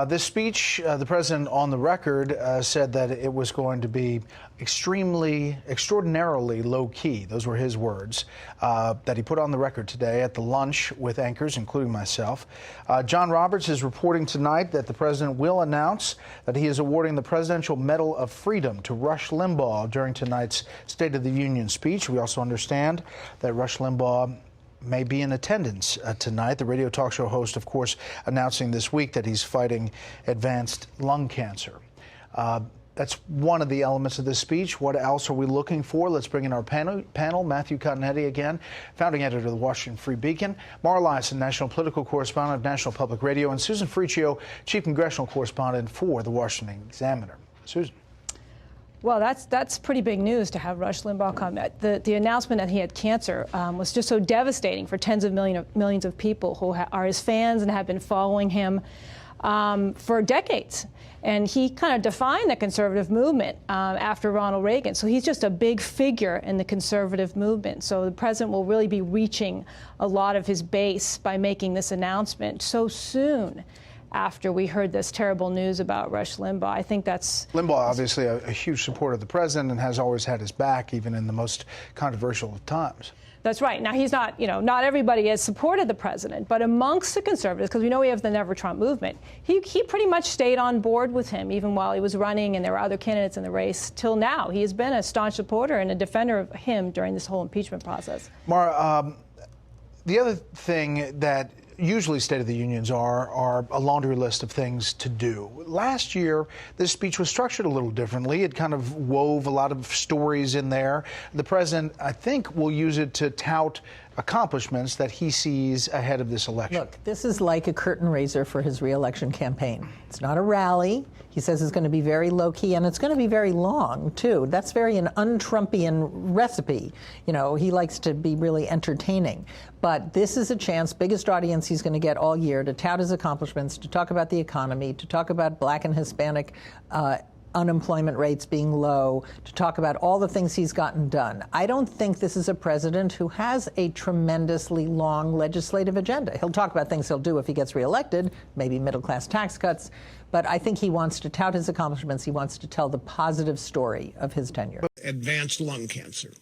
This speech, the president on the record said that it was going to be extraordinarily low-key. Those were his words that he put on the record today at the lunch with anchors, including myself. John Roberts is reporting tonight that the president will announce that he is awarding the Presidential Medal of Freedom to Rush Limbaugh during tonight's State of the Union speech. We also understand that Rush Limbaugh may be in attendance tonight. The radio talk show host, of course, announcing this week that he's fighting advanced lung cancer. That's one of the elements of this speech. What else are we looking for? Let's bring in our panel. Matthew Cottonetti again, founding editor of the Washington Free Beacon, Mara Liasson, national political correspondent of National Public Radio, and Susan Friccio, chief congressional correspondent for the Washington Examiner. Susan. Well, that's pretty big news to have Rush Limbaugh come. The announcement that he had cancer was just so devastating for tens of millions of people who are his fans and have been following him for decades. And he kind of defined the conservative movement after Ronald Reagan. So he's just a big figure in the conservative movement. So the president will really be reaching a lot of his base by making this announcement so soon after we heard this terrible news about Rush Limbaugh. I think that's... Limbaugh, obviously a huge supporter of the president and has always had his back, even in the most controversial of times. That's right. Now, he's not, not everybody has supported the president, but amongst the conservatives, because we know we have the Never Trump movement, he pretty much stayed on board with him, even while he was running and there were other candidates in the race till now. He has been a staunch supporter and a defender of him during this whole impeachment process. Mara, the other thing that usually State of the Unions are a laundry list of things to do. Last year, this speech was structured a little differently. It kind of wove a lot of stories in there. The president, I think, will use it to tout accomplishments that he sees ahead of this election. Look, this is like a curtain raiser for his re-election campaign. It's not a rally. He says it's going to be very low-key, and it's going to be very long, too. That's very an un-Trumpian recipe. He likes to be really entertaining. But this is a chance, biggest audience he's going to get all year, to tout his accomplishments, to talk about the economy, to talk about Black and Hispanic unemployment rates being low, to talk about all the things he's gotten done. I don't think this is a president who has a tremendously long legislative agenda. He'll talk about things he'll do if he gets reelected, maybe middle-class tax cuts, but I think he wants to tout his accomplishments. He wants to tell the positive story of his tenure. Advanced lung cancer.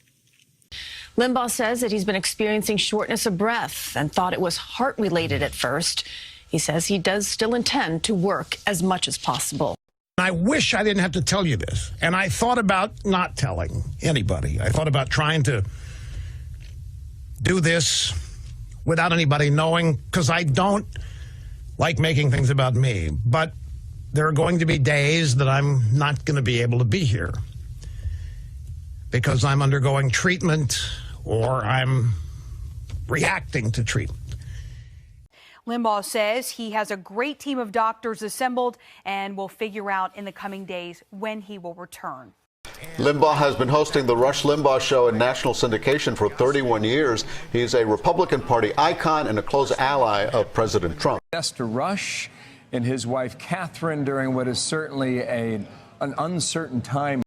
Limbaugh says that he's been experiencing shortness of breath and thought it was heart-related at first. He says he does still intend to work as much as possible. I wish I didn't have to tell you this, and I thought about not telling anybody. I thought about trying to do this without anybody knowing, because I don't like making things about me. But there are going to be days that I'm not going to be able to be here because I'm undergoing treatment or I'm reacting to treatment. Limbaugh says he has a great team of doctors assembled and will figure out in the coming days when he will return. Limbaugh has been hosting the Rush Limbaugh Show in national syndication for 31 years. He's a Republican Party icon and a close ally of President Trump. To Rush and his wife Catherine during what is certainly an uncertain time.